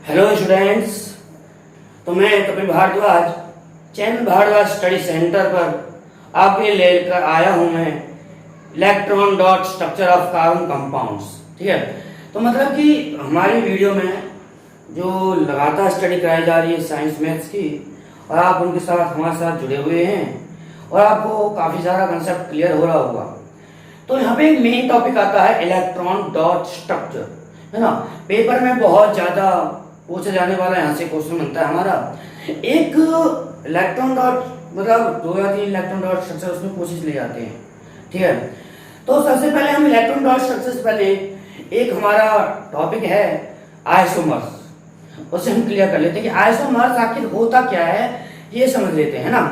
Hello students. तो मैं कपिल भारद्वाज चैन Bhardwaj study centre पर आपके लेकर आया हूं मैं electron dot structure of carbon compounds. ठीक है, तो मतलब कि हमारी वीडियो में जो लगातार स्टडी कराई जा रही है साइंस मैथ्स की, और आप उनके साथ हमारे साथ जुड़े हुए हैं और आपको काफ़ी सारा कंसेप्ट क्लियर हो रहा होगा। तो यहाँ पे एक मेन टॉपिक आता है इलेक्ट्रॉन डॉट स्ट्रक्चर, है ना। पेपर में बहुत ज़्यादा पूछा जाने वाला यहाँ से क्वेश्चन बनता है हमारा। एक इलेक्ट्रॉन डॉट मतलब 2 या 3 इलेक्ट्रॉन डॉट स्ट्रक्चर उसमें कोशिश ले जाते हैं। ठीक है, तो सबसे पहले हम इलेक्ट्रॉन डॉट स्ट्रक्चर से पहले एक हमारा टॉपिक है आइसोमर्स, उसे हम क्लियर कर लेते हैं कि आइसोमर्स आखिर होता क्या है, ये समझ लेते हैं ना।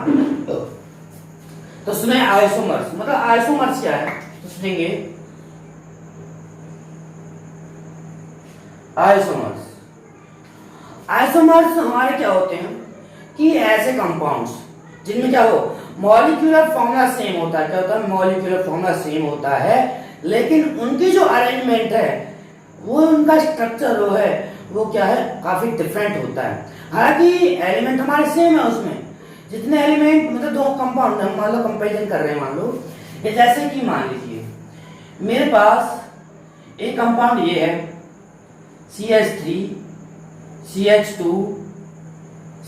तो सुने आइसोमर्स मतलब आइसोमर्स क्या है, तो सुनेंगे आइसोमर्स। आइसोमर्स हमारे क्या होते हैं कि ऐसे कंपाउंड्स जिनमें क्या हो मॉलिक्यूलर फॉर्मूला सेम होता है। क्या होता है, मॉलिक्यूलर फॉर्मूला सेम होता है, लेकिन उनकी जो अरेंजमेंट है वो उनका स्ट्रक्चर वो है वो क्या है काफी डिफरेंट होता है। हालांकि एलिमेंट हमारे सेम है, उसमें जितने एलिमेंट मतलब 2 कंपाउंड हम मान लो कंपेरिजन कर रहे हैं, मान लो ये जैसे कि मान लीजिए मेरे पास एक कंपाउंड ये है CH3 CH2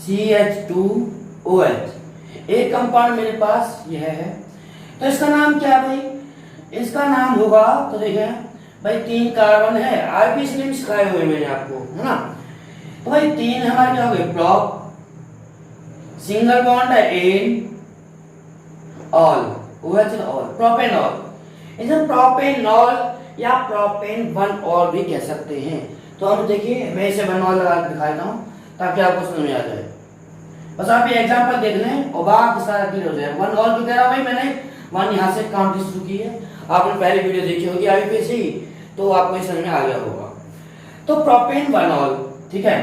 CH2OH, एक कंपाउंड मेरे पास यह है। तो इसका नाम क्या है भाई, इसका नाम होगा तो देखिए भाई 3 कार्बन है, आईपीसी नेम सिखाए हुए मैंने आपको, है ना। तो भाई 3 हमारे क्या हो गए प्रोप, सिंगल बॉन्ड है ane ol OH ol propanol, इसे प्रोपेनॉल या प्रोपेन 1 ऑल भी कह सकते हैं। तो हम देखिए मैं इसे 1 ऑल लगा के दिखाता हूं ताकि आपको समझ में आ जाए। बस आप ये एग्जांपल देख लें और बाकी सारा क्लियर हो जाए। 1 ऑल क्यों कह रहा हूं भाई, मैंने 1 यहां से काउंट शुरू की है, आपने पहली वीडियो देखी होगी आईपीसी, तो आपको ये समझ में आ गया होगा। तो प्रोपेन 1 ऑल, ठीक है।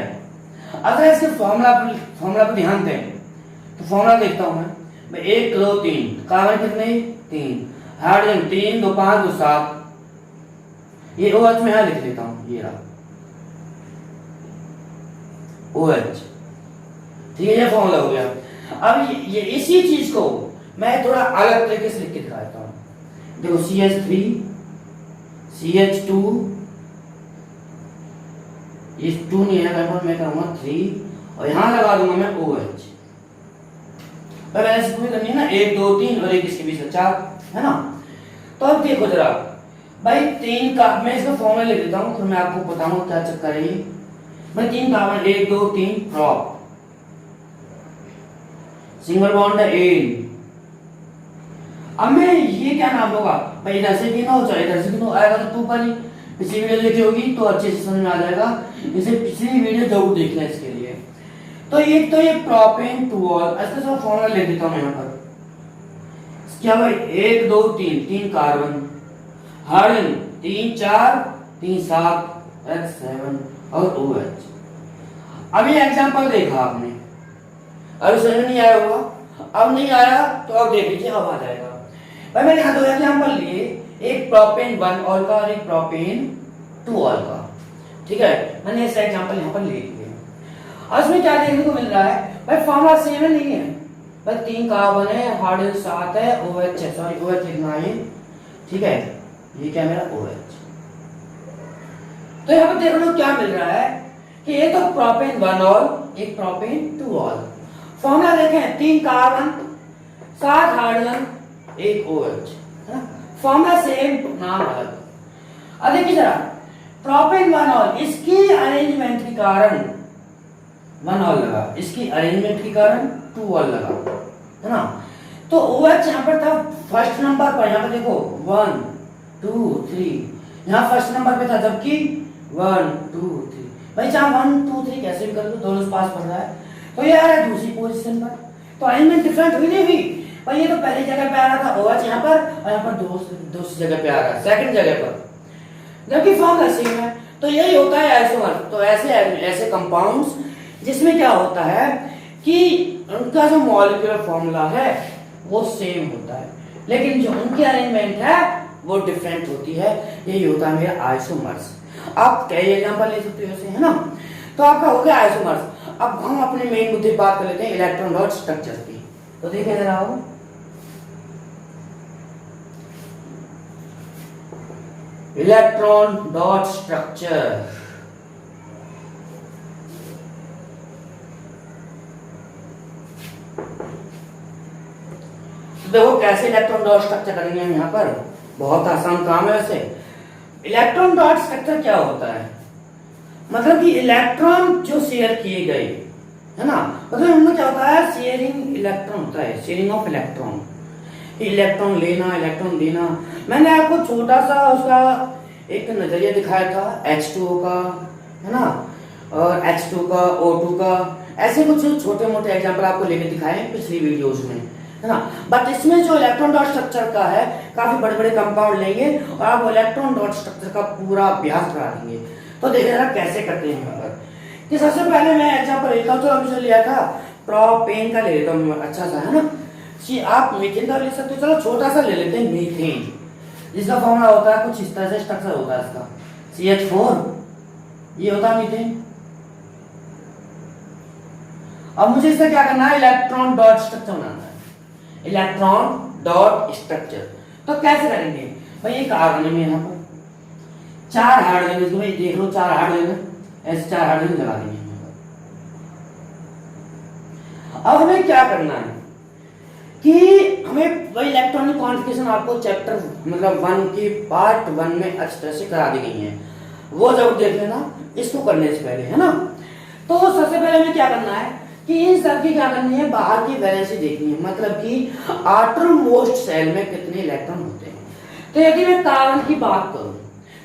अगर इसके फॉर्मूला पर ध्यान दें तो फॉर्मूला देखता हूं मैं 1 2 3 कार्बन कितने 3, हाइड्रोजन 3 2 5 2 7, ये OH में यहां लिख लेता हूं, ये रहा OH। ठीक है, ये फॉर्मूला हो गया। अब ये इसी चीज को मैं थोड़ा अलग तरीके से लिख के दिखाता हूं। देखो CH3 CH2, ये 2 नहीं है, मैं करूंगा 3 और यहां लगा दूंगा मैं OH। पहले ऐसे पूरी करनी है ना, 1 2 3 और एक इसके बीच में 4, है ना। तो अब देखो जरा भाई 3 का मैं इसका फॉर्मूला लिख देता हूं, फिर मैं आपको बताऊंगा क्या चक्कर है ये। मैं 3 कार्बन 1 2 3 प्रॉप, सिंगल बॉन्ड है एन। अब मैं ये क्या नाम होगा भाई, इधर से गिनो चाहे इधर से गिनो, आएगा तो 2 पर ही। पिछली वीडियो देखी होगी तो अच्छे से समझ में आ जाएगा, इसे पिछली वीडियो जरूर देखना इसके लिए। तो एक तो ये प्रोपेन 2 ऑल, इसका सब फॉर्मूला ले देता हूं यहां पर। क्या भाई 1 2 3 3 कार्बन, हाइड्रोजन 3 4 3 7 H7 और OH। अभी एग्जांपल देखा आपने, अभी समझ नहीं आया होगा, अब नहीं आया तो अब देख लीजिए, अब आ जाएगा। भाई मैंने यहाँ 2 एग्जांपल लिए, एक प्रोपेन 1 ऑल का और एक प्रोपेन 2 ऑल का। ठीक है, मैंने ऐसा एग्जांपल यहाँ पर ले लिया। और इसमें क्या देखने को मिल रहा है भाई, फॉर्मूला सेम है नहीं है भाई, 3 कार्बन है, हाइड्रोजन 7 है, OH है, सॉरी OH लिखना है। ठीक है, ये क्या मेरा OH। तो यहाँ पर देख लो क्या मिल रहा है कि ये तो प्रोपेन 1 ऑल एक प्रोपेन 2 ऑल। फॉर्मूला देखें 3 कार्बन 7 हाइड्रोजन 1 OH, है ना। फॉर्मूला सेम नाम अलग। अब देखिए जरा प्रोपेन 1 ऑल, इसकी अरेंजमेंट के कारण 1 ऑल लगा, इसकी अरेंजमेंट के कारण 2 ऑल लगा, है ना। तो OH यहाँ पर था फर्स्ट नंबर पर, यहाँ पर देखो 1 2 3, यहाँ फर्स्ट नंबर पे था, जबकि 1 2 3 भाई चाहे 1 2 3 कैसे भी कर लो, दोनों पास पड़ रहा है। तो ये आ रहा है दूसरी पोजीशन पर, तो अरेंजमेंट डिफरेंट हुई नहीं हुई भाई, ये तो पहली जगह पे आ रहा था OH यहाँ पर, और यहाँ पर दूसरी जगह पे आ रहा है सेकंड जगह पर, जबकि फॉर्मूला सेम है। तो यही होता है आइसोमर। तो ऐसे कंपाउंड्स जिसमें क्या होता है कि उनका जो मॉलिक्यूलर फॉर्मूला है वो सेम होता है, लेकिन जो उनकी अरेंजमेंट है वो डिफरेंट होती है। यही होता है मेरा आइसोमर्स। आप कई एग्जांपल ले सकते हो ऐसे, है ना। तो आपका हो गया आइसोमर्स। अब हम अपने मेन मुद्दे पे बात कर लेते हैं इलेक्ट्रॉन डॉट स्ट्रक्चर की। तो देखिए जरा हो, इलेक्ट्रॉन डॉट स्ट्रक्चर। तो देखो कैसे इलेक्ट्रॉन डॉट स्ट्रक्चर करेंगे हम यहाँ पर, बहुत आसान काम है वैसे। इलेक्ट्रॉन डॉट स्ट्रक्चर क्या होता है, मतलब कि इलेक्ट्रॉन जो शेयर किए गए है ना, मतलब उनमें क्या होता है, शेयरिंग इलेक्ट्रॉन होता है, शेयरिंग ऑफ इलेक्ट्रॉन, इलेक्ट्रॉन लेना इलेक्ट्रॉन देना। मैंने आपको छोटा सा उसका एक नजरिया दिखाया था H2O का, है ना, और H2 का, O2 का, ऐसे कुछ छोटे मोटे एग्जांपल आपको लेके दिखाए पिछली वीडियोस में, है ना। बट इसमें जो इलेक्ट्रॉन डॉट स्ट्रक्चर का है, काफी बड़े बड़े कंपाउंड लेंगे और आप इलेक्ट्रॉन डॉट स्ट्रक्चर का पूरा अभ्यास करा देंगे। तो देखिए जरा कैसे करते हैं यहाँ पर। कि सबसे पहले मैं एग्जांपल लेता हूँ, तो अभी जो लिया था प्रोपेन का ले लेता हूँ, अच्छा सा, है ना। कि आप मीथेन का ले सकते हो, चलो छोटा सा ले लेते हैं मीथेन, जिसका फॉर्मूला होता है कुछ इस तरह से, स्ट्रक्चर होता है इसका CH4, ये होता है मीथेन। अब मुझे इसका क्या करना है, इलेक्ट्रॉन डॉट स्ट्रक्चर बनाना है, इलेक्ट्रॉन डॉट स्ट्रक्चर। तो कैसे करेंगे भाई, एक कार्बन में यहाँ पर 4 हाइड्रोजन, इसको भाई देख लो 4 हाइड्रोजन, ऐसे 4 हाइड्रोजन लगा देंगे। अब हमें क्या करना है कि हमें वही इलेक्ट्रॉनिक कॉन्फ़िगरेशन आपको चैप्टर मतलब 1 की पार्ट 1 में अच्छी तरह से करा दी गई है, वो जब देख लेना इसको करने से पहले, है ना। तो सबसे पहले हमें क्या करना है कि इन सब की क्या करनी है, बाहर की वैलेंसी देखनी है, मतलब कि आउटर मोस्ट सेल में कितने इलेक्ट्रॉन होते हैं। तो यदि मैं कार्बन की बात करूं,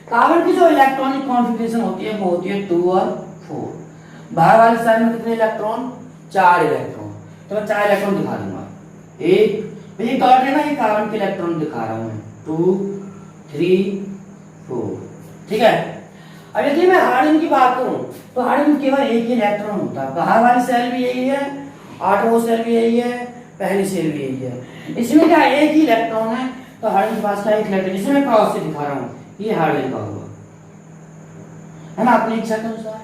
कार्बन की जो इलेक्ट्रॉनिक कॉन्फ़िगरेशन होती है वो होती है 2 और 4। बाहर वाले सेल में कितने इलेक्ट्रॉन, 4 इलेक्ट्रॉन। तो मैं 4 इलेक्ट्रॉन दिखा दूंगा, एक ये डॉट है ना, ये कार्बन के इलेक्ट्रॉन दिखा रहा हूं मैं, 2 3 4, ठीक है। अब यदि मैं हाइड्रोजन की बात करूं तो हाइड्रोजन केवल एक ही इलेक्ट्रॉन होता है, बाहर वाली सेल भी यही है, 8वां सेल भी यही है, पहली सेल भी यही है, इसमें क्या एक ही इलेक्ट्रॉन है। तो हाइड्रोजन के पास क्या एक इलेक्ट्रॉन, जिसे मैं क्रॉस से दिखा रहा हूं, ये हाइड्रोजन का हुआ, है ना, अपनी इच्छा के अनुसार।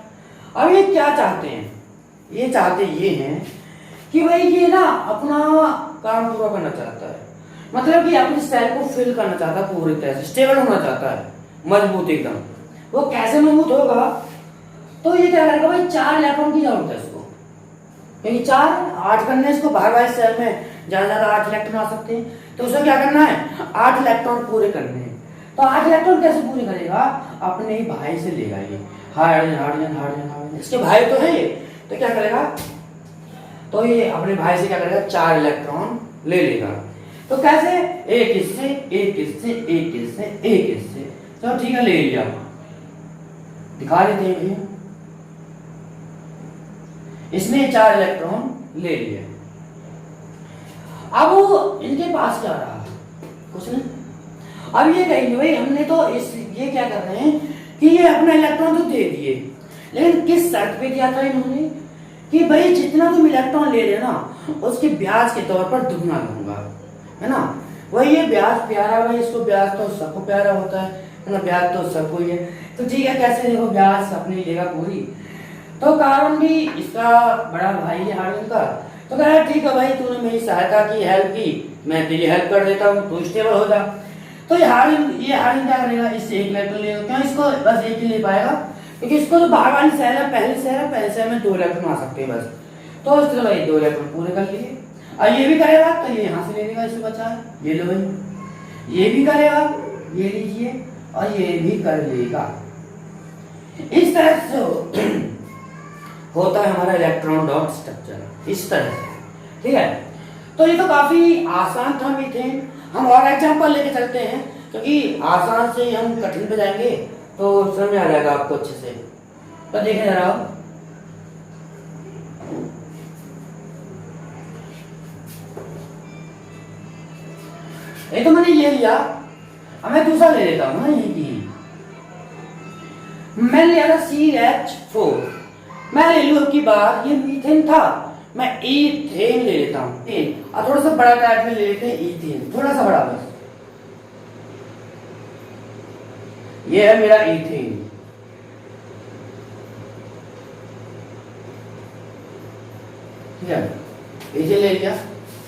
अब ये क्या चाहते हैं, ये चाहते ये हैं कि भाई ये ना अपना काम पूरा करना चाहता है, मतलब कि अपनी सेल को फिल करना चाहता है, पूरी तरह से स्टेबल होना चाहता है, मजबूत एकदम। वो कैसे मजबूत होगा, तो ये क्या करेगा भाई, 4 इलेक्ट्रॉन की जरूरत है इसको, क्योंकि 4 8 करने इसको, बाहर वाले सेल में ज्यादा 8 इलेक्ट्रॉन आ सकते हैं, तो उसे क्या करना है, 8 इलेक्ट्रॉन पूरे करने हैं। तो 8 इलेक्ट्रॉन कैसे पूरे करेगा, अपने ही भाई से लेगा, ये हाइड्रोजन हाइड्रोजन हाइड्रोजन हाइड्रोजन, इसके भाई तो है ये, तो क्या करेगा, तो ये अपने भाई से क्या करेगा, 4 इलेक्ट्रॉन ले लेगा। तो कैसे, एक इससे एक इससे एक इससे एक इससे, चलो ठीक है ले लिया, दिखा देते हैं भैया, इसने 4 इलेक्ट्रॉन ले लिए। अब वो इनके पास क्या रहा, कुछ नहीं। अब ये कहेंगे भाई हमने तो इस ये क्या कर रहे हैं कि ये अपना इलेक्ट्रॉन तो दे दिए, लेकिन किस शर्त पे दिया था इन्होंने कि भाई जितना तुम इलेक्ट्रॉन ले रहे ना उसके ब्याज के तौर पर दुगना लूंगा, है ना। वही ये ब्याज प्यारा, भाई इसको ब्याज तो सबको प्यारा होता है ना, ब्याज तो सबको ही है। तो ठीक है, कैसे देखो ब्याज अपने लेगा पूरी। तो कार्बन भी इसका बड़ा भाई है हाइड्रोजन का, तो कह रहा ठीक है भाई तूने मेरी सहायता की, हेल्प की, मैं तेरी हेल्प कर देता हूँ, तू स्टेबल हो जा। तो ये हाइड्रोजन क्या करेगा, इससे 1 इलेक्ट्रॉन लेगा, क्यों, इसको बस 1 ही ले पाएगा, क्योंकि इसको जो बाहर वाली सेल है, पहले सेल में 2 इलेक्ट्रॉन आ सकते हैं बस। तो इसको भाई 2 इलेक्ट्रॉन पूरे कर लिए। और ये भी करेगा तो ये यहाँ से ले लेगा, इससे बचा है, ये लो भाई, ये भी करेगा, ये लीजिए, और ये भी कर लेगा। इस तरह से होता है हमारा इलेक्ट्रॉन डॉट स्ट्रक्चर, इस तरह से, ठीक है। तो ये तो काफी आसान था मीथेन। हम और एग्जांपल लेके चलते हैं, क्योंकि आसान से हम कठिन पे जाएंगे तो समझ में आ जाएगा आपको अच्छे से। तो देखें जरा, ये तो मैंने ये लिया, अब मैं दूसरा ले लेता हूँ ना, ये मैंने लिया था CH4, मैं ले लूँ की बार, ये मीथेन था, मैं ईथेन ले लेता हूँ, और थोड़ा सा बड़ा टाइप में ले लेते हैं ईथेन, थोड़ा सा बड़ा बस, ये है मेरा ईथेन। ठीक है, इसे ले लिया।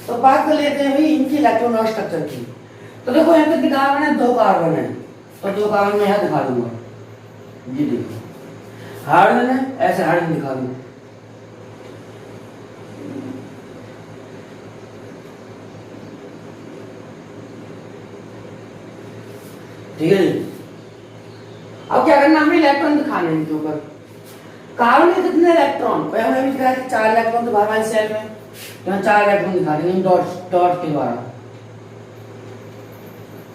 तो बात कर लेते हैं भाई इनकी इलेक्ट्रॉन और स्ट्रक्चर की। तो देखो यहाँ पे कार्बन है, 2 कार्बन है, तो 2 कार्बन में यहाँ दिखा दूंगा, ये देखो हाइड्रोजन है, ऐसे हाइड्रोजन दिखा दूंगा। ठीक है जी। अब क्या करना, हमें इलेक्ट्रॉन दिखाने इनके ऊपर। कार्बन के कितने इलेक्ट्रॉन, भाई हमने भी दिखाया कि 4 इलेक्ट्रॉन तो बाहर वाले सेल में, तो हम 4 इलेक्ट्रॉन दिखा देंगे डॉट डॉट के द्वारा।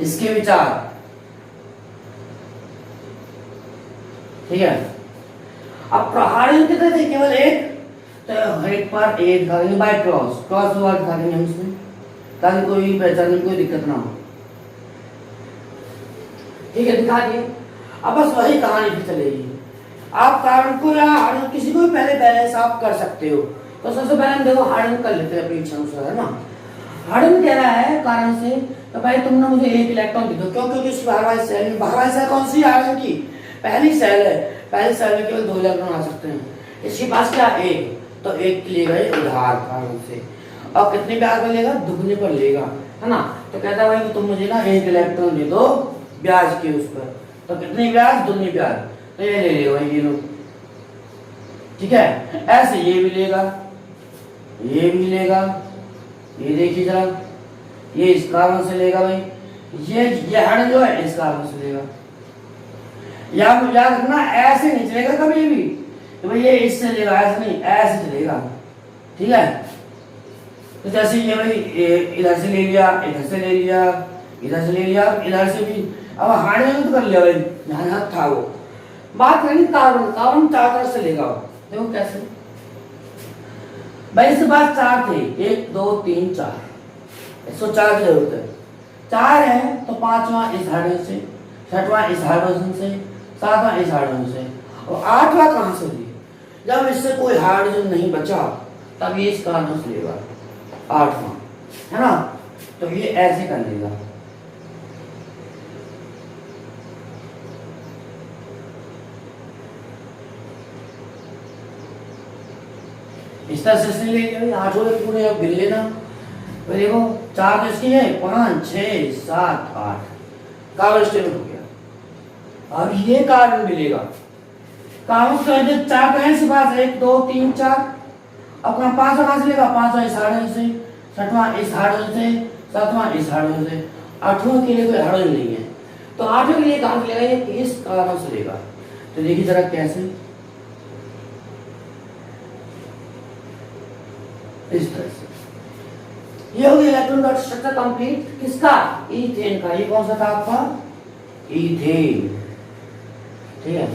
इसके भी 4, ठीक है। अब हाइड्रोजन कितने थे, केवल 1, तो एक पर 1 दिखा देंगे बाय क्रॉस, क्रॉस द्वारा दिखा देंगे हम इसमें, ताकि कोई पहचानने में कोई दिक्कत ना हो। ठीक है, दिखा दिए। अब बस वही कहानी भी चलेगी। आप कार्बन को या हाइड्रोजन किसी को भी पहले बैलेंस आप कर सकते हो। तो सबसे पहले हम देखो हाइड्रोजन कर लेते हैं अपनी इच्छा अनुसार, है ना। हाइड्रोजन कह रहा है कारण से, तो भाई तुमने मुझे 1 इलेक्ट्रॉन दे दो, क्यों, क्योंकि इस बाहर वाले सेल में, बाहर वाली सेल कौन सी हाइड्रोजन की, पहली सेल है, पहली सेल में केवल 2 इलेक्ट्रॉन आ सकते हैं। इसके पास क्या 1, तो 1 लेगा उधार कार्बन से, और कितने ब्याज पर लेगा, दुगने पर लेगा, है ना। तो कहता है भाई तुम मुझे ना 1 इलेक्ट्रॉन दे दो ब्याज के उस पर, तो कितनी ब्याज, दुगनी ब्याज, तो ये ले लेगा ये लोग, ठीक है। ऐसे ये भी लेगा, ये भी लेगा, ये देखिए जरा, ये इस कार्बन से लेगा भाई, ये हाइड्रोजन जो है इस कार्बन से लेगा। याद रखना ऐसे नहीं चलेगा कभी भी तो भाई ये इससे लेगा, ऐसे नहीं, ऐसे चलेगा, ठीक है। तो जैसे ये भाई इधर से ले लिया, इधर से ले लिया, इधर से ले लिया, इधर से भी। अब हाइड्रोजन तो कर लिया भाई, जहां था वो। बात करेंगे कार्बन, कार्बन 4 तरफ से लेगा, देखो कैसे भाई। इसके पास 4 थे, 1 2 3 4, 104 की जरूरत है। 4 है तो 5वां इस हाइड्रोजन से, 6वां इस हाइड्रोजन से, 7वां इस हाइड्रोजन से, और 8वां कहां से लिए, जब इससे कोई हाइड्रोजन नहीं बचा तब ये इस कार्बन से लेगा 8वां, है ना। तो ये ऐसे कर लेगा, इस तरह से ले लिया 8 वाले पूरे अब गिन लेना। तो देखो 4 तो इसकी है, 5 6 7 8, कार्बन स्टेबल हो गया। अब ये कार्बन मिलेगा, कार्बन का 4 तो है इसके पास, 1 2 3 4। अपना 5 कहां से लेगा, 5वां इस हाइड्रोजन से, 6वां इस हाइड्रोजन से, 7वां इस हाइड्रोजन से, 8वां के लिए कोई हाइड्रोजन नहीं है, तो 8वें के लिए कहां से लेगा, ये इस कार्बन से लेगा। तो देखिए जरा कैसे, इस तरह से। ये हो गया इलेक्ट्रॉन डॉट स्ट्रक्चर कंप्लीट, किसका, ईथेन का। ये कौन सा था आपका, ईथेन, ठीक है।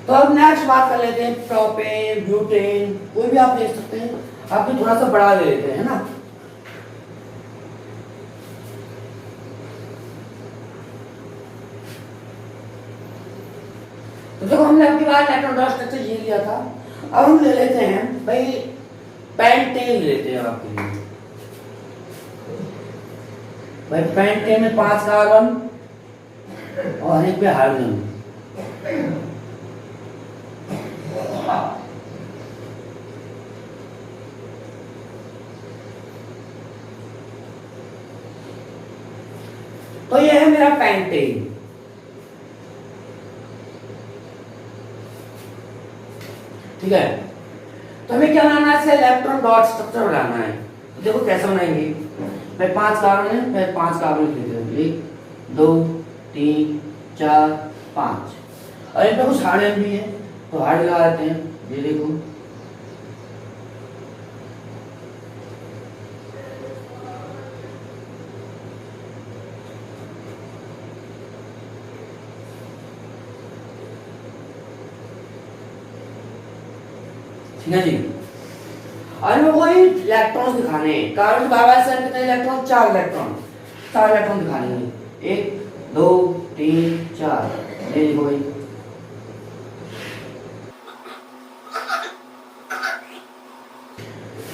तो अब नेक्स्ट बात कर लेते हैं प्रोपेन, ब्यूटेन, कोई भी आप देख सकते हैं, आपको थोड़ा सा बड़ा ले लेते हैं ना। तो देखो हमने आपकी बात इलेक्ट्रॉन डॉट स्ट्रक्चर ये लिया था, अब हम ले लेते हैं भाई पेंटेन लेते हैं आपके लिए भाई। पेंटेन में 5 कार्बन और एक पे हाइड्रोजन, तो ये है मेरा पेंटेन। ठीक है, तो हमें क्या बनाना है, इलेक्ट्रॉन डॉट स्ट्रक्चर बनाना है। तो देखो कैसे बनाएंगे, भाई 5 कार्बन है, मैं 5 कार्बन लिख देता हूं, 1 2 3 4 5, और इनमें कुछ हाइड्रोजन भी है तो हाइड्रोजन लगा देते हैं, ये देखो। ठीक है जी, और मैं वही इलेक्ट्रॉन्स दिखाने हैं। कार्बन के बाहर से कितने इलेक्ट्रॉन, 4 इलेक्ट्रॉन, 4 इलेक्ट्रॉन दिखाने हैं, 1 2 3 4, ये देखो भाई।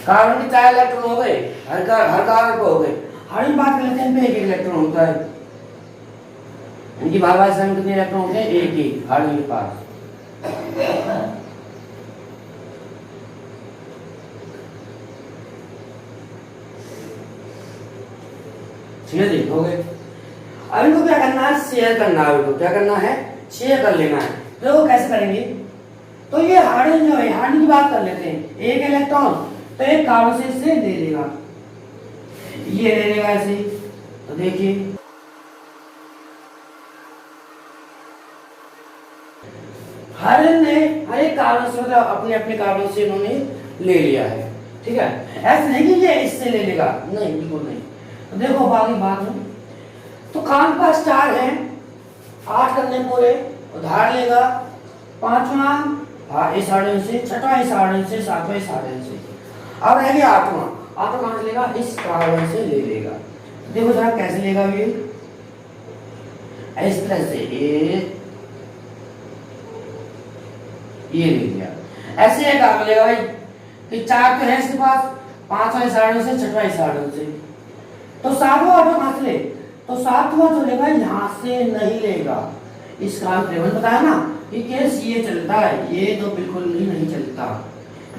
कार्बन के 4 इलेक्ट्रॉन हो गए, हर कार्बन को हो गए। हर बात कर लेते हैं, इनमें 1 इलेक्ट्रॉन होता है, इनकी बाहर से कितने इलेक्ट्रॉन होते हैं, 1 1 हाइड्रोजन के पास। ठीक है जी, हो गए। अब इनको क्या करना है, शेयर करना है। इनको क्या करना है, शेयर कर लेना है। तो वो कैसे करेंगे, तो ये हाइड्रोजन जो है, हाइड्रोजन की बात कर लेते हैं। एक इलेक्ट्रॉन तो एक कार्बन से इससे दे देगा, ये ले लेगा ऐसे। तो देखिए हाइड्रोजन ने हर एक कार्बन से, मतलब अपने अपने कार्बन से इन्होंने ले लिया है। ठीक है, ऐसे नहीं कि ये इससे ले लेगा, नहीं बिल्कुल नहीं। तो देखो बाकी बात में, तो कार्बन के पास 4 है, 8 करने पूरे, उधार लेगा 5वां इस हाइड्रोजन से, 6वां इस हाइड्रोजन से, 7वां इस हाइड्रोजन से, अब रह गया 8वां। 8वां कहां से लेगा, इस कार्बन से ले लेगा। देखो जरा कैसे लेगा ये, इस तरह से ये ले लिया। ऐसे एक कार्बन लेगा भाई कि 4 तो है इसके पास, 5वां इस हाइड्रोजन से, 6वां इस हाइड्रोजन से, तो 7वां ऑटो कहां से ले, तो 7वां जो लेगा यहां से नहीं लेगा। इस कार्बन केवल बताया ना कि केस ये चलता है, ये तो बिल्कुल नहीं चलता,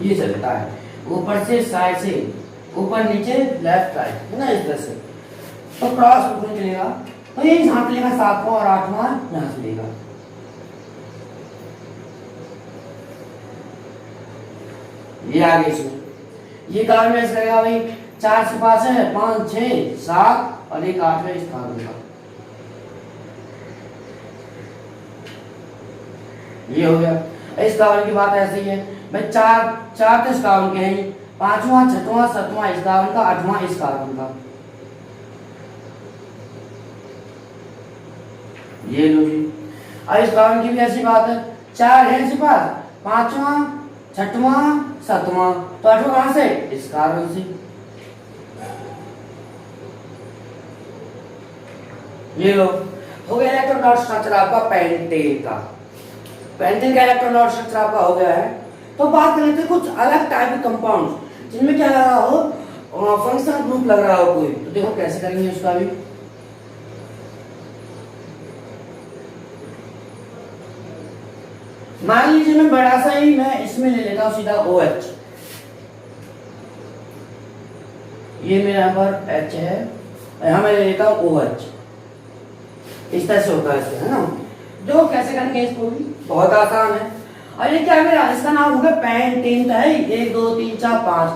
ये चलता है ऊपर से साइड से, ऊपर नीचे लेफ्ट राइट, है ना, इस तरह से। तो क्रॉस बिल्कुल चलेगा, तो ये यहां से लेगा 7वां और 8वां यहां से लेगा। ये आगे इसमें ये कार्बन ऐसे करेगा भाई, 4 से 5 है, 5 6 7 और एक 8 है इस कार्बन का, ये हो गया। इस कार्बन की बात ऐसी है भाई, 4 तो इस कार्बन के हैं, 5वां 6वां 7वां इस कार्बन का, 8वां इस कार्बन का, ये लो जी। अब इस कार्बन की भी ऐसी बात है, 4 है इसके पास, 5वां 6वां 7वां, तो 8वां कहां से, इस कार्बन से, ये लो। हो गया इलेक्ट्रॉन स्ट्रक्चर आपका पेंटेन का। पेंटेन का इलेक्ट्रॉन स्ट्रक्चर आपका हो गया है। तो बात कर लेते हैं कुछ अलग टाइप के कंपाउंड्स जिनमें क्या लग रहा हो, फंक्शनल ग्रुप लग रहा हो कोई। तो देखो कैसे करेंगे उसका भी। मान लीजिए मैं बड़ा सा ही मैं इसमें ले लेता हूं सीधा OH, ये मेरे यहाँ पर H है, यहां मैं ले लेता हूं OH। इस तरह से होता है इससे, है ना। जो कैसे करेंगे इसको भी बहुत आसान है। और ये क्या मेरा, इसका नाम होगा पेंटेन का है, 1 2 3 4 5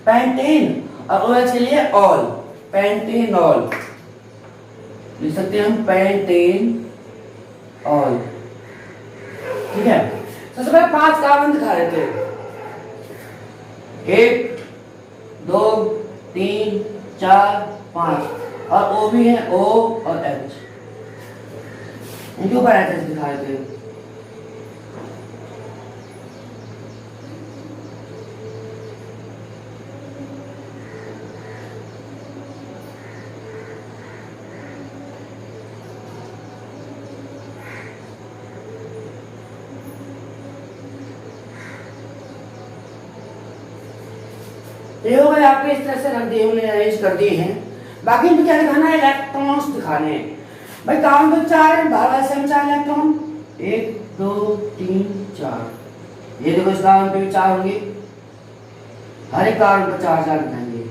पेंटेन, और OH के लिए ऑल, पेंटेनॉल लिख सकते हैं हम, पेंटेन ऑल। ठीक है, सबसे पहले 5 कार्बन दिखा देते हैं, 1 2 3 4 5, और O भी है, O और H, इनके ऊपर एटम्स दिखा देते हैं। ये हो गए आपके, इस तरह से रख दिए, उन्हें अरेंज कर दिए हैं। बाकी इनको क्या दिखाना है, इलेक्ट्रॉन्स दिखाने हैं भाई। कार्बन में 4 है, भागा से 4 इलेक्ट्रॉन, 1 2 3 4, ये देखो इस कार्बन पे भी 4 होंगे, हर एक कार्बन पर 4 4 दिखाएंगे।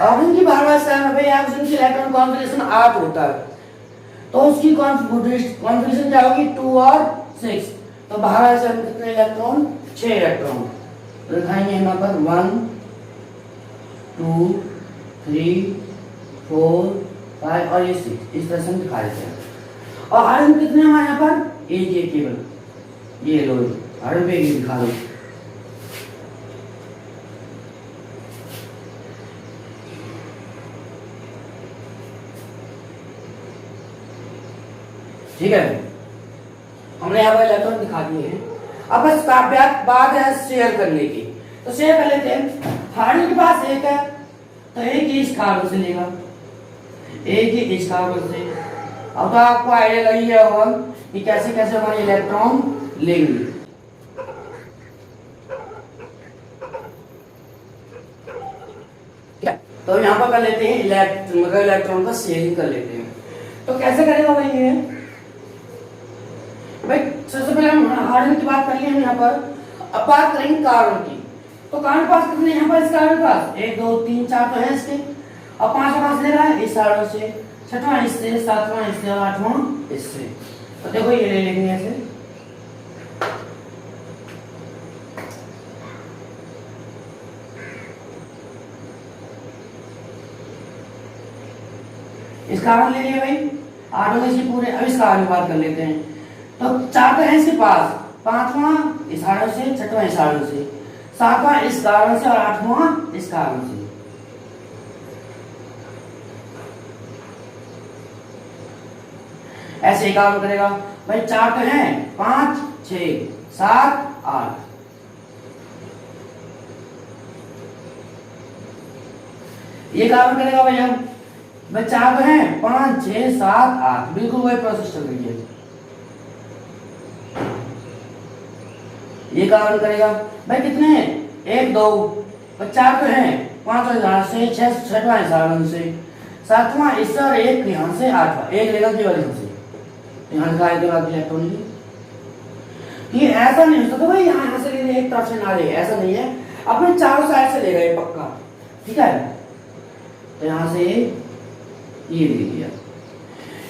ऑक्सीजन की भागा से भाई, ऑक्सीजन की इलेक्ट्रॉन कॉन्फ़िगरेशन 8 होता है, तो उसकी कॉन्फ़िगरेशन क्या होगी, 2 और 6। तो बाहर से हम कितने इलेक्ट्रॉन, 6 इलेक्ट्रॉन तो दिखाएंगे यहाँ पर 1 2 3 4 5 और ये 6, इस तरह से हम दिखा देते हैं। और आयरन कितने हमारे यहाँ पर, एक केवल, ये लो आयरन पे दिखा दो। ठीक है, हमने यहाँ पर इलेक्ट्रॉन दिखा दिए हैं। अब बस बात है शेयर करने की, तो शेयर कर लेते हैं। हाइड्रोजन के पास 1 है, तो एक ही इस कार्बन से लेगा, एक ही इस कार्बन से। अब तो आपको आइडिया लगी गया होगा कि कैसे कैसे हमारे इलेक्ट्रॉन लेंगे। तो यहाँ पर कर लेते हैं इलेक्ट्रॉन का शेयरिंग कर लेते हैं। तो कैसे करेगा भाई ये, भाई सबसे पहले हम हाइड्रोजन की बात कर लिए हम यहाँ पर। अब बात करेंगे कार्बन की। तो कार्बन के पास कितने यहाँ पर इस कार्बन के पास 1 2 3 4 तो है इसके। अब पांचवा कहां से ले रहा है इस हाइड्रोजन से, छठवां इससे, सातवां इससे और आठवां इससे। तो देखो ये ले लेंगे ऐसे। इस कार्बन ले लिया भाई, आठों इसके पूरे। अब इस कार्बन की बात कर लेते हैं। तो चार तो है इसके पास, पांचवां इस हाइड्रोजन से, छठवां इस हाइड्रोजन से, सातवां इस कार्बन से और आठवां इस कार्बन से। ऐसे ही काम करेगा भाई। चार तो है, 5 6 7 8। ये काम करेगा भाई। अब भाई चार तो है, 5 6 7 8, बिल्कुल वही प्रोसेस चल रही है। ये काम करेगा भाई। कितने हैं 1 2, चार तो है, 5 यहाँ से, 6 छठवां इस से, सातवां इससे और एक यहाँ से, आठवां एक लेगा केवल यहाँ से। यहाँ लिखा है केवल इलेक्ट्रॉन की। ये ऐसा नहीं हो सकता भाई यहाँ से ले एक तरफ से ना ले, ऐसा नहीं है। अपने चारों साइड से लेगा ये पक्का, ठीक है। तो यहाँ से ये ले लिया।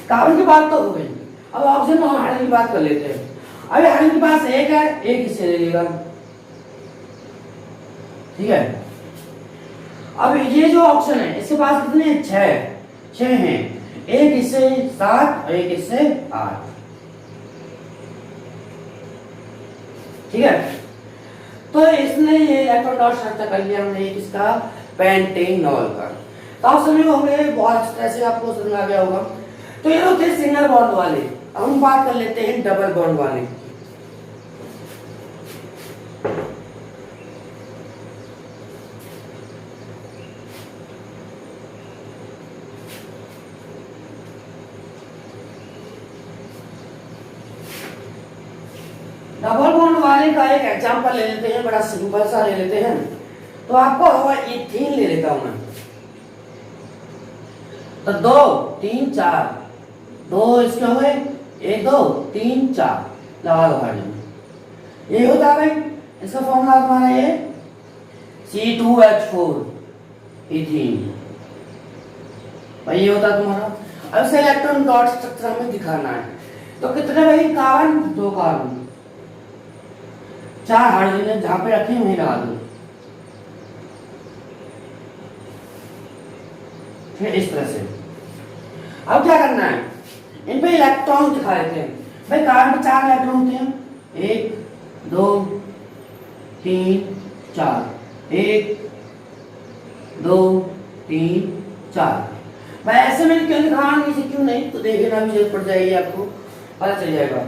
कार्बन की बात तो हो गई। अब ऑक्सीजन और हाइड्रोजन की बात कर लेते हैं। अभी हाइड्रोजन के पास एक है, एक इससे ले लेगा, ठीक है। अब ये जो ऑप्शन है इसके पास कितने हैं 6 हैं, एक इससे 7 और एक इससे 8, ठीक है। तो इसने ये इलेक्ट्रॉन डॉट स्ट्रक्चर कर लिया हमने एक इसका पेंटेनॉल का। तो आप समझ होंगे बहुत अच्छी तरह से आपको समझ आ गया होगा। तो ये होते सिंगल बॉन्ड वाले। अब हम बात कर लेते हैं डबल बॉन्ड वाले। डबल बॉन्ड वाले का एक एग्जांपल ले लेते हैं, बड़ा सिंपल सा ले लेते हैं। तो आपको होगा इथीन ले लेता हूं मैं। तो 2 3 4, 2 इसके हुए, 1 2 3 4 लगा दो हाइड्रोजन। ये होता है भाई इसका फॉर्मूला तुम्हारा ये C2H4 इथीन भाई, ये होता है तुम्हारा। अब से इलेक्ट्रॉन डॉट स्ट्रक्चर हमें दिखाना है। तो कितने भाई कार्बन, 2 कार्बन, 4 हाइड्रोजन जहां पे रखे वहीं लगा दो। फिर इस तरह से अब क्या करना है, इन पे इलेक्ट्रॉन दिखा देते हैं भाई। कार्बन पे 4 इलेक्ट्रॉन होते हैं, 1 2 3 4, 1 2 3 4 भाई। ऐसे मैंने क्यों लिखा है, क्यों नहीं तो देखना भी जरूरत पड़ जाएगी, आपको पता चल जाएगा।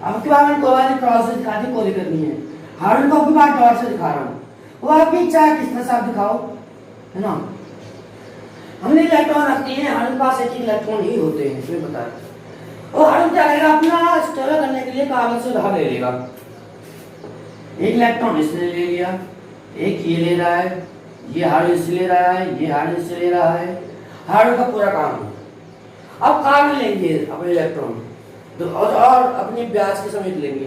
अब के बाद मैंने कोई क्रॉस से दिखा दी, कोई दिक्कत नहीं है। हार्डन को अपनी बात डॉट से दिखा रहा हूँ, वो आपकी इच्छा है किस तरह से आप दिखाओ, है ना। हमने इलेक्ट्रॉन रखती है, हमारे पास एक इलेक्ट्रॉन ही होते हैं, तुम्हें बता रहे। और हार्डन क्या करेगा, अपना स्टेबल करने के लिए कागज से उधार ले लेगा। एक इलेक्ट्रॉन इसने ले लिया, एक ये ले रहा है, ये हार्डन से ले रहा है, ये हार्डन से ले रहा है। हार्डन का पूरा काम है। अब कार्बन लेंगे अपने इलेक्ट्रॉन तो और अपनी ब्याज के समेत लेंगे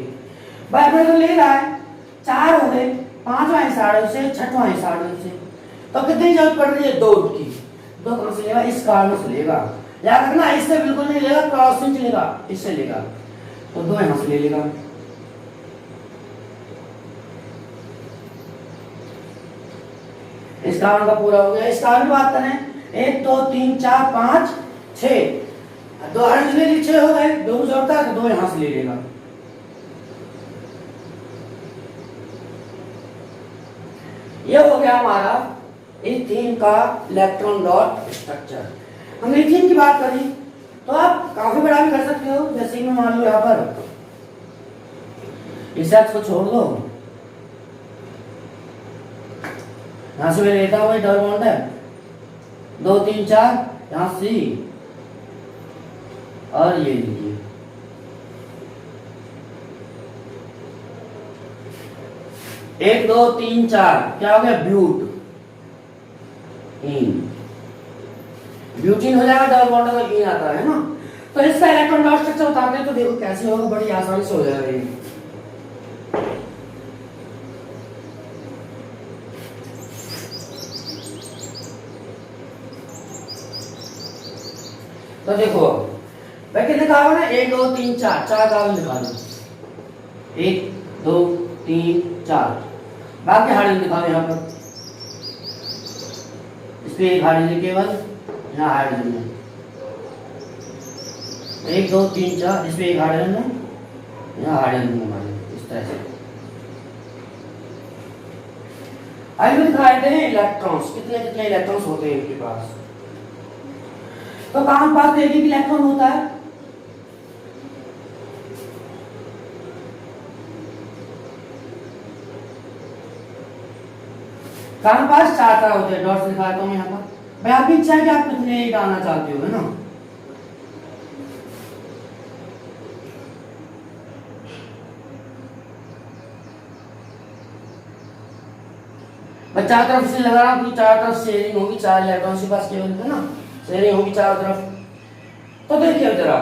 भाई। अपने तो ले रहा है 4 हो गए, 5वां इस हार्डन से, 6वां इस हार्डन से। तो कितनी जरूरत पड़ रही है 2 की। 2 कहां से लेगा, इस कार्बन से लेगा। याद रखना इससे बिल्कुल नहीं लेगा, क्रॉस से लेगा, इससे लेगा। तो 2 यहां से ले लेगा। इस कार्बन का पूरा हो गया। इस कार्बन की बात करें 1 2 3 4 5 6, 2 हाइड्रोजन ले लिए, 6 हो गए। 2 की जरूरत है तो 2 यहां से ले लेगा। ये हो गया हमारा इथीन का इलेक्ट्रॉन डॉट स्ट्रक्चर। हमने इथीन की बात करी तो आप काफी बड़ा भी कर सकते हो। जैसे कि मान लो यहाँ पर इस एक्स को छोड़ दो, यहां से मैं लेता हूं डबल बॉन्ड है 2 3 4, यहां सी और ये लीजिए। एक 2 3 4 क्या हो गया, ब्यूट इन। ब्यूटीन हो जाएगा, डबल बॉन्ड का इन आता है ना। तो इसका इलेक्ट्रॉन डॉट स्ट्रक्चर बताते हैं, तो देखो कैसे होगा, बड़ी आसानी से हो जाएगा ये। तो देखो मैं कितने कार्बन है, 1 2 3 4, 4 कार्बन दिखा दो, 1 2 3 4। बाकी हाइड्रोजन दिखाओ यहाँ पर, इस पे एक हाइड्रोजन केवल, यहाँ हाइड्रोजन है 1 2 3 4, इस पे एक हाइड्रोजन है, यहाँ हाइड्रोजन हमारे, इस तरह से। आइए दिखाए हैं इलेक्ट्रॉन्स, कितने कितने इलेक्ट्रॉन्स होते हैं इनके पास। तो कार्बन पास एक एक इलेक्ट्रॉन होता है, कार्बन पास 4 तरह होते हैं, डॉट से दिखाता हूं यहाँ पर। भाई आपकी इच्छा है कि आप कितने डालना चाहते हो, है ना। मैं चार तरफ से लगा रहा हूँ, चार तरफ शेयरिंग होगी, 4 इलेक्ट्रॉन के पास केवल, है ना, शेयरिंग होगी चारों तरफ। तो देखिए जरा,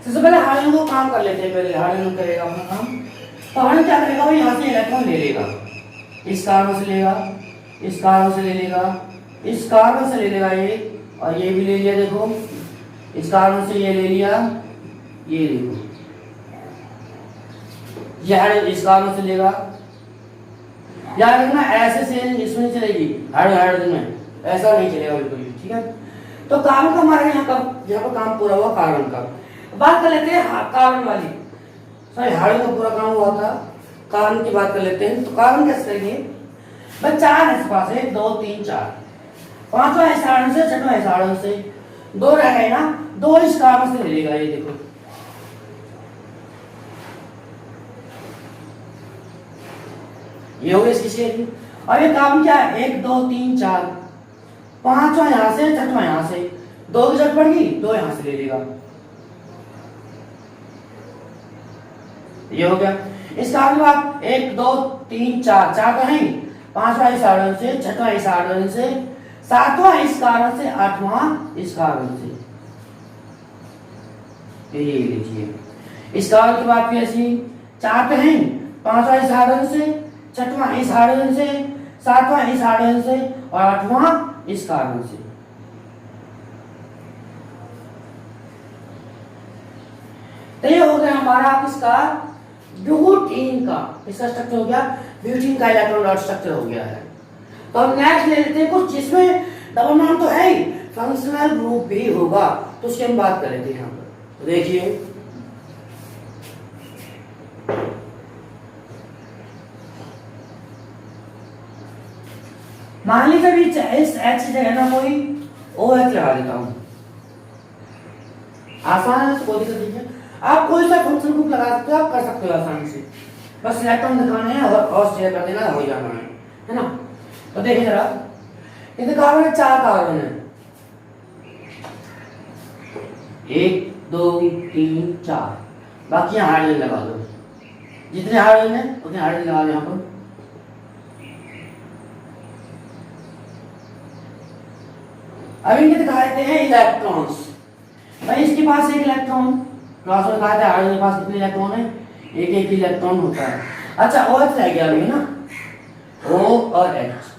सबसे पहले हाइड्रोजन को काम कर लेते हैं, पहले हाइड्रोजन करेगा अपना काम। तो हाइड्रोजन क्या करेगा, भाई यहाँ से इलेक्ट्रॉन ले लेगा, इस कार्बन से लेगा, इस कार्बन से ले लेगा, इस कार्बन से ले लेगा ये, और ये भी ले लिया, देखो इस कार्बन से ये ले लिया, ये देखो ये हाइड्रोजन इस कार्बन से लेगा। याद रखना ऐसे से इसमें नहीं चलेगी, हाइड्रोजन में ऐसा नहीं चलेगा बिल्कुल भी, ठीक है। तो कार्बन का हमारे यहाँ पर काम पूरा हुआ कार्बन का। बात कर लेते हैं कार्बन वाली, सॉरी हाइड्रोजन का पूरा काम हुआ था, कार्बन की बात कर लेते हैं। तो कार्बन कैसे करेंगे, बस 4 है इस पास, 1 2 3 4, 5वां इस हाइड्रोजन से, 6वां इस हाइड्रोजन से, 2 रह गए ना, 2 इस कार्बन से ले लेगा, ये देखो ये हो गया इसकी शेयरिंग। अब ये काम क्या है, 1 2 3 4, 5वां यहां से, 6वां यहां से, 2 की जरूरत पड़ेगी, 2 यहां से ले लेगा, ये हो गया। इसका अगली बात 1 2 3 4, 4 तो है, 5वां इस हाइड्रोजन से, 6वां इस हाइड्रोजन से, 7वां इस कार्बन से, 8वां इस कार्बन से, ये लीजिए। इस कार्बन की बात भी ऐसी, 4 तो है, 5वां इस हाइड्रोजन से, 6वां इस हाइड्रोजन से, 7वां इस हाइड्रोजन से, और 8वां इस कार्बन से। तो ये हो गया हमारा इसका ब्यूटीन का, इसका स्ट्रक्चर हो गया, ब्यूटीन का इलेक्ट्रॉन डॉट स्ट्रक्चर हो गया है। तो हम नेक्स्ट ले लेते हैं कुछ जिसमें डबल बॉन्ड तो है ही, फंक्शनल ग्रुप भी होगा, तो उसकी हम बात कर लेते हैं यहाँ पर। तो देखिए मान लीजिए अभी इस H की जगह ना कोई OH लगा देता हूं, आसान है, कोई दिक्कत नहीं है। आप कोई सा फंक्शन ग्रुप लगा सकते हो, आप कर सकते हो आसानी से, बस इलेक्ट्रॉन दिखाने हैं और शेयर कर देना, हो जाना है ना। तो देखिए जरा, ये कार्बन है, 4 कार्बन है, 1 2 3 4, बाकी यहाँ हाइड्रोजन लगा दो, जितने हाइड्रोजन है उतने हाइड्रोजन लगा दो यहाँ पर। अब इनके दिखा देते हैं इलेक्ट्रॉन्स। भाई इसके पास एक इलेक्ट्रॉन, क्लास में दिखाया था हाइड्रोजन के पास कितने इलेक्ट्रॉन है, एक एक इलेक्ट्रॉन होता है। अच्छा OH रह गया अभी ना, O और H,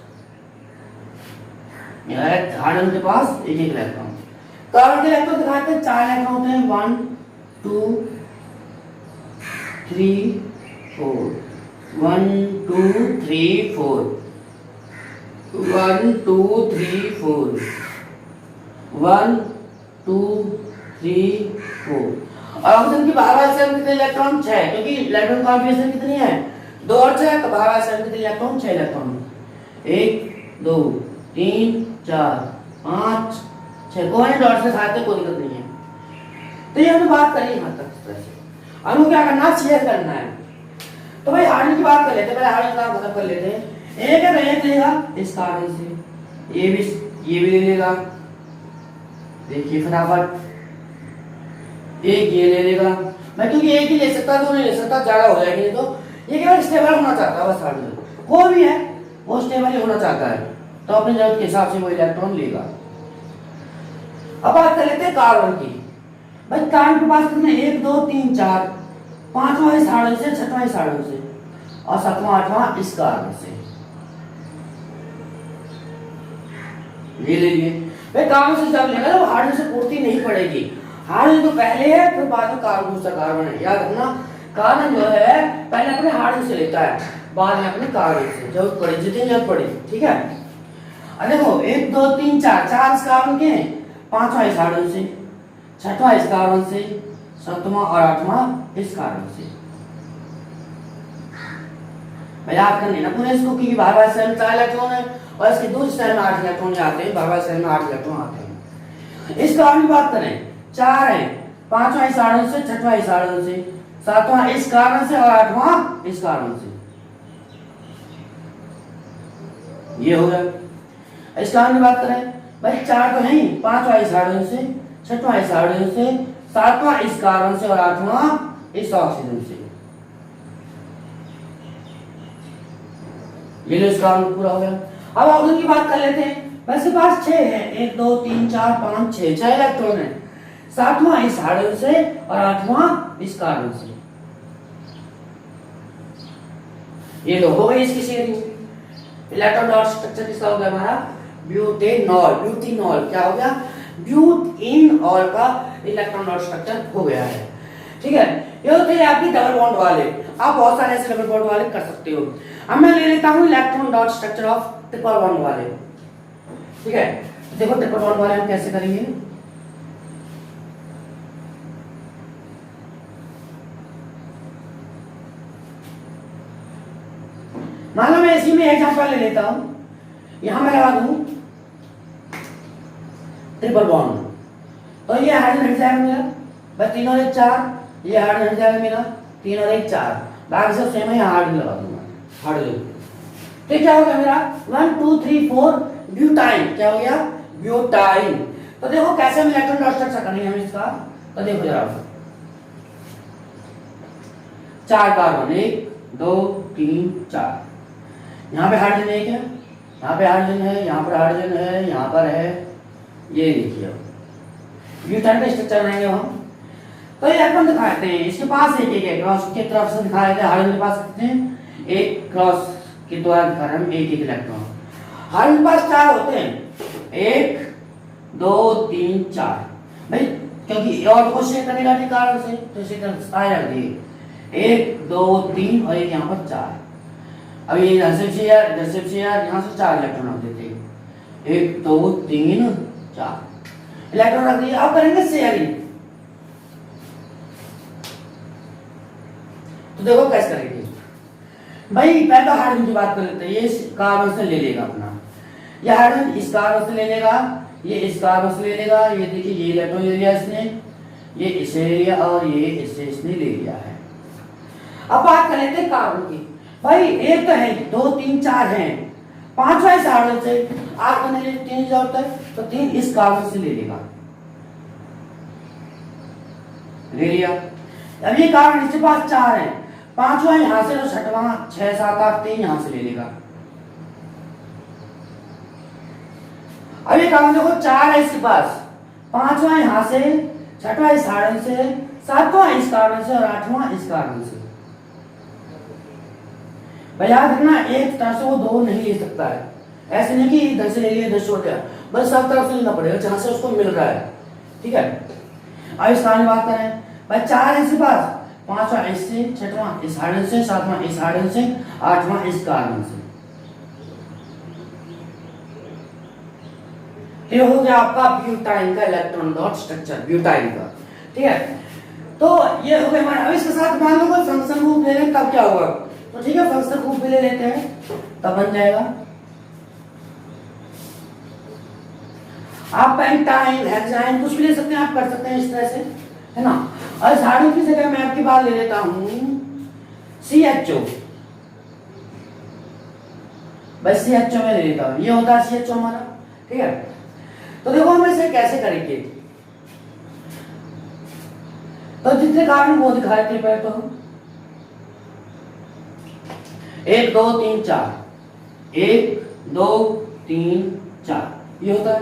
हाइड्रोजन के पास एक एक इलेक्ट्रॉन। कार्बन के इलेक्ट्रॉन दिखाते हैं, 4 इलेक्ट्रॉन होते हैं, 1 2 3 4, 1 2 3 4, 1 2 3 4, 1 2 3 4। और ऑक्सीजन की बाहर से कितने इलेक्ट्रॉन, 6, क्योंकि इलेक्ट्रॉन कॉन्फ़िगरेशन कितनी है, 2 और 6, तो बाहर से कितने इलेक्ट्रॉन, 6 इलेक्ट्रॉन, 1 2 3 4 5 6, कोई डॉट से साथ कोई दिक्कत नहीं है। तो ये हमने बात करी यहाँ तक इस तरह से। अब क्या करना, शेयर करना है। तो भाई हाइड्रोजन की बात कर लेते हैं, पहले हाइड्रोजन का खत्म कर लेते हैं। एक है तो एक लेगा इस कार्बन से, ये भी ले लेगा, देखिए फटाफट, एक ये ले लेगा। मैं क्योंकि एक ही ले सकता, दो नहीं ले सकता, ज्यादा हो जाएगी। तो ये केवल स्टेबल होना चाहता है बस, हाइड्रोजन कोई भी है वो स्टेबल ही होना चाहता है, तो अपनी जरूरत के हिसाब से वो इलेक्ट्रॉन लेगा। अब बात कर लेते हैं कार्बन की। भाई कार्बन के पास कितने, 1 2 3 4, पांचवा इस हाइड्रोजन से, छठवां इस हाइड्रोजन से और सातवां आठवां इस कार्बन से। ये ले लिए भाई। कार्बन से जब लेगा तो हाइड्रोजन से पूर्ति नहीं पड़ेगी। हाइड्रोजन तो पहले है फिर बाद में कार्बन, दूसरा कार्बन है, याद रखना। कार्बन जो है पहले अपने हाइड्रोजन से लेता है, बाद में अपने कार्बन से, जरूरत पड़ी जितनी जरूरत पड़ी, ठीक है। अब देखो 1 2 3 4, चार इस कार्बन के, पांचवा इस हाइड्रोजन से, छठवां इस कार्बन से, सातवां और आठवां इस कार्बन से। भाई याद करनी ना पूरे इसको, क्योंकि बार-बार सेल में 4 इलेक्ट्रॉन है और इसके दूसरे सेल में 8 इलेक्ट्रॉन आते हैं, बार-बार सेल में 8 इलेक्ट्रॉन आते हैं। इस कार्बन की बात करें, 4 है, पांचवा इस हाइड्रोजन से, छठवां इस हाइड्रोजन से, सातवां इस कार्बन से और आठवां इस कार्बन से। ये हो गया। इस कार्बन की बात करें भाई, 4 तो नहीं, पांचवा इस हाइड्रोजन से, छठवां इस हाइड्रोजन से, सातवां इस कार्बन से और आठवां इस ऑक्सीजन से। ये लो इस कार्बन पूरा हो गया। अब ऑक्सीजन की बात कर लेते हैं। वैसे पास 6 है, 1 2 3 4 5 6 इलेक्ट्रॉन है, सातवां इस हाइड्रोजन से और आठवां इस कार्बन से। ये लो हो गई इसकी शेयरिंग। इलेक्ट्रॉन डॉट स्ट्रक्चर किसका हो गया हमारा, ब्यूटेनॉल। ब्यूटेनॉल क्या हो गया, ब्यूटेनॉल का इलेक्ट्रॉन डॉट स्ट्रक्चर हो गया है, ठीक है। ये होते हैं आपकी डबल बॉन्ड वाले, आप बहुत सारे ऐसे डबल बॉन्ड वाले कर सकते हो। अब मैं ले लेता हूं electron dot structure of triple bond वाले, ठीक है। देखो ट्रिपल बॉन्ड वाले हम कैसे करेंगे। मान लो मैं इसी में एग्जांपल ले लेता हूं, यहां मैं लगा दूं ट्रिपल बॉन्ड, तो ये हाइड्रोजन हट जाएगा मेरा, बस 3 और 1 4, ये हाइड्रोजन हट जाएगा मेरा, 3 और 1 4, बाकी सब सेम है, यहां हाइड्रोजन लगा दूंगा, हाइड्रोजन। तो क्या हो गया मेरा 1 2 3 4 ब्यूटाइन। क्या हो गया, ब्यूटाइन। तो देखो कैसे हम इलेक्ट्रॉन डॉट स्ट्रक्चर करेंगे हम इसका, तो देखो जरा, 4 कार्बन, 1 2 3 4, यहाँ पे हाइड्रोजन है क्या, यहाँ पे हाइड्रोजन है, यहाँ पर हाइड्रोजन है, यहाँ पर है, ये देखिए ब्यूटाइन का स्ट्रक्चर बनाएंगे हम। तो ये इलेक्ट्रॉन दिखाते हैं, इसके पास एक है, क्रॉस की तरफ से दिखाया जाए, हाइड्रोजन के पास कितने हैं, एक क्रॉस के द्वारा दिखा रहे हैं हम एक इलेक्ट्रॉन। हाइड्रोजन के पास 4 होते हैं, 1 2 3 4, भाई क्योंकि और को शेयर करने का कारण से तो इसे आया रख दिए, 1 2 3 और एक यहाँ पर 4। अब ये यहाँ से यहाँ से 4 इलेक्ट्रॉन रख देते हैं, 1 2 3 4 इलेक्ट्रॉन रख दिए। अब करेंगे शेयरिंग, तो देखो कैसे करेंगे भाई। पहले हाइड्रोजन की बात कर लेते हैं, ये इस कार्बन से ले लेगा अपना, ये हाइड्रोजन इस कार्बन से ले लेगा, ये इस कार्बन से ले लेगा, ये देखिए ये इलेक्ट्रॉन ले लिया इसने, ये इसे ले लिया और ये इसे इसने ले लिया है। अब बात कर लेते हैं कार्बन की। भाई एक तो है, 2 3 4 हैं, पांचवा इस हाइड्रोजन से, आठ करने के लिए 3 की जरूरत है, तो 3 इस कार्बन से ले लेगा, ले लिया। अब ये कार्बन इसके पास 4 है, पांचवा यहां से तो छठवां 6 7 8 3 यहां से ले लेगा। अब ये कार्बन देखो 4 है इसके पास, पांचवा यहां से, छठवां इस हाइड्रोजन से, सातवां इस कार्बन से और आठवां इस कार्बन से। भाई याद रखना एक तरफ से वो 2 नहीं ले सकता है, ऐसे नहीं कि इधर से ले लिया इधर छोड़ दिया, बस सब तरफ से लेना पड़ेगा जहां से उसको मिल रहा है, ठीक है। अब इस कार्बन की बात करें, भाई 4 है इसके पास, पांचवा इससे, छठवां इस हाइड्रोजन से, सातवां इस हाइड्रोजन से, आठवां इस कार्बन से। ये हो गया आपका ब्यूटाइन का इलेक्ट्रॉन डॉट स्ट्रक्चर, ब्यूटाइन का, ठीक है। तो ये हो गया हमारा। अब इसके साथ मान लो कोई फंक्शन ग्रुप ले लें तब क्या होगा, तो ठीक है फंक्शन ग्रुप भी ले लेते हैं, तब बन जाएगा आप पेंटाइन हेक्साइन कुछ भी ले सकते हैं, आप कर सकते हैं इस तरह से, है ना। और इस हाइड्रोजन की जगह मैं आपकी बात ले लेता हूं CHO, बस CHO में ले लेता हूं, ये होता है CHO हमारा, ठीक है। तो देखो हम इसे कैसे करेंगे, तो जितने कार्बन वो दिखाए थे पहले, तो हम 1 2 3 4, 1 2 3 4 ये होता है।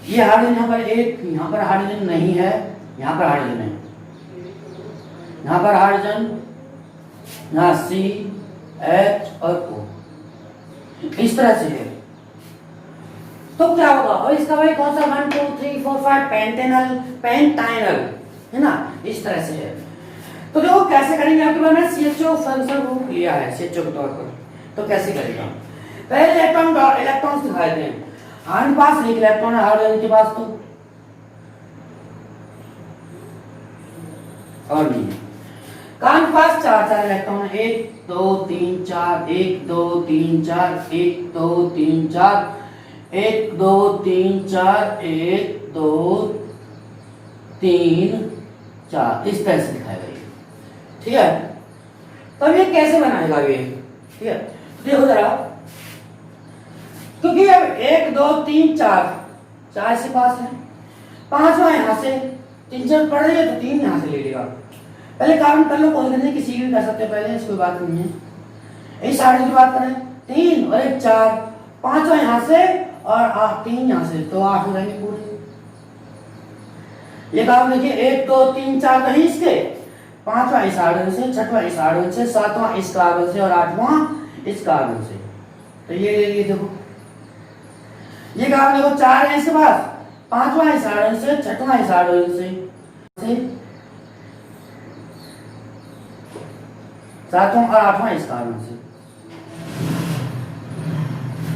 ये हाइड्रोजन यहाँ पर एक, यहाँ पर हाइड्रोजन नहीं है, यहाँ पर हाइड्रोजन है, यहाँ पर हाइड्रोजन, यहाँ C H और O, इस तरह से है। तो क्या होगा, और इसका भाई कौन सा 1 2 3 4 5 पेंटाइनल है ना, इस तरह से है। तो देखो कैसे करेंगे, आपके पास मैंने CHO फंक्शन ग्रुप लिया है CHO के तौर पर, तो कैसे करेगा, पहले इलेक्ट्रॉन दिखाए थे, हमारे पास एक इलेक्ट्रॉन है हाइड्रोजन के पास, तो और नहीं है, कान पास चार इलेक्ट्रॉन है, 1 2 3 4 1 2 3 4 1 2 3 4 1 2 3 4 1 2 3 4, इस तरह से दिखाएगा ये, ठीक है। तब ये कैसे बनाएगा ये, ठीक है, देखो जरा, क्योंकि अब 1 2 3 4 इसके पास है, 5वां यहां से, 3 4 पड़ रही है तो 3 यहां से ले लेगा। पहले कार्बन कर लो, कोई नहीं, किसी भी कर सकते हैं पहले, इसकोई बात नहीं है। इस साइड की बात करें, 3 और 1 4, 5वां यहां से और 3 यहां से, तो 8 हो जाएंगे पूरे। ये कार्बन देखिए 1 2 3 4 कहीं इसके, 5वां इस हाइड्रोजन से, 6वां इस हाइड्रोजन से, 7वां इस कार्बन से और 8वां इस कार्बन से, तो ये ले लिए। देखो ये कार्बन देखो 4 है इसके पास, 5वां इस हाइड्रोजन से, 6वां इस हाइड्रोजन से 7वां और 8वां इस कार्बन से,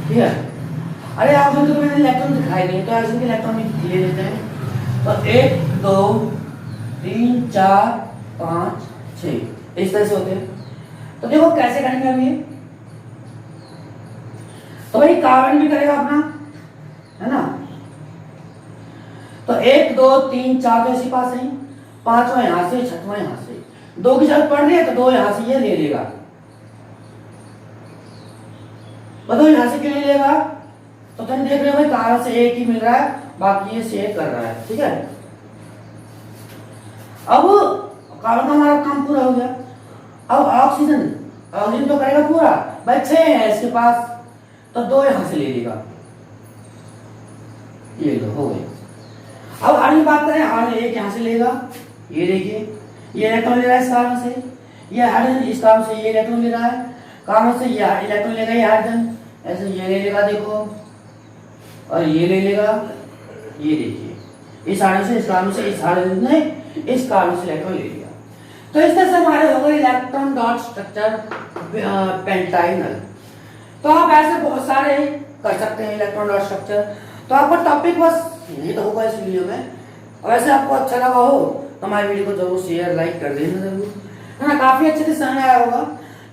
ठीक है। अरे आप लोग तो मैंने इलेक्ट्रॉन दिखाई नहीं, तो ऐसे इलेक्ट्रॉन ले लेते हैं, तो 1 2 3 4 5 6 इस तरह से होते हैं। तो देखो कैसे करेंगे हम ये, तो भाई कार्बन भी करेगा अपना, है ना, तो 1 2 3 4 तो इसी पास है, 5वां यहां से, 6वां यहां से, 2 की जरूरत पड़ रही है तो 2 यहां से ये ले लेगा, बताओ यहां से क्यों ले लेगा, तो तुम देख रहे हो भाई कार्बन से एक ही मिल रहा है, बाकी ये शेयर कर रहा है, ठीक है। अब कार्बन का हमारा काम पूरा हो गया, अब ऑक्सीजन तो करेगा पूरा, भाई 6 है इसके पास, तो 2 यहां से ले लेगा, ये लो हो गई। अब आगे बात करें, आगे एक यहां से लेगा, ये देखिए ये इलेक्ट्रॉन ले रहा है इस कार्बन से, ये हाइड्रोजन इस कार्बन से ये इलेक्ट्रॉन ले रहा है, कार्बन से ये इलेक्ट्रॉन लेगा, ये हाइड्रोजन ऐसे ये ले लेगा, देखो, और ये ले लेगा, ये देखिए इस हाइड्रोजन से इस कार्बन से, इस हाइड्रोजन ने इस कार्बन से इलेक्ट्रॉन ले लिया। तो इस तरह से हमारे हो गए इलेक्ट्रॉन डॉट स्ट्रक्चर पेंटाइनल। तो आप ऐसे बहुत सारे कर सकते हैं इलेक्ट्रॉन डॉट स्ट्रक्चर। तो आपका टॉपिक बस यही तो होगा इस वीडियो में, और वैसे आपको अच्छा लगा हो तो हमारे वीडियो को जरूर शेयर लाइक कर देना जरूर, है ना, काफी अच्छे से समझ आया होगा।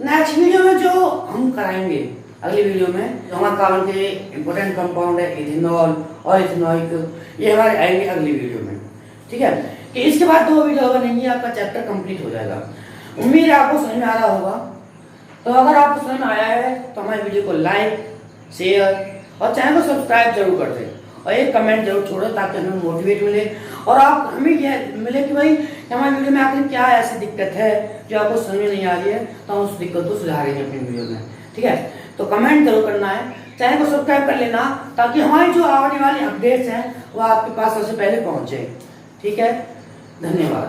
नेक्स्ट वीडियो में जो हम कराएंगे अगली वीडियो में, जो हमारे कार्बन के इंपॉर्टेंट कंपाउंड है इथेनॉल और इथेनॉइक, ये हमारे आएंगे अगली वीडियो में, ठीक है। कि इसके बाद 2 वीडियो बनेंगी, आपका चैप्टर कंप्लीट हो जाएगा। उम्मीद है आपको समझ में आ रहा होगा। तो अगर आपको समझ में आया है तो हमारे वीडियो को लाइक शेयर और चैनल को सब्सक्राइब जरूर कर दें, और एक कमेंट जरूर छोड़ो ताकि हमें मोटिवेट मिले, और आप हमें यह मिले कि भाई हमारे वीडियो में आखिर क्या ऐसी दिक्कत है जो आपको समझ में नहीं आ रही है, तो हम उस दिक्कत को सुधारेंगे अपनी वीडियो में, ठीक है। तो कमेंट जरूर करना है, चैनल को सब्सक्राइब कर लेना ताकि हमारी जो आने वाली अपडेट्स हैं वो आपके पास सबसे पहले पहुंचे, ठीक है। धन्यवाद।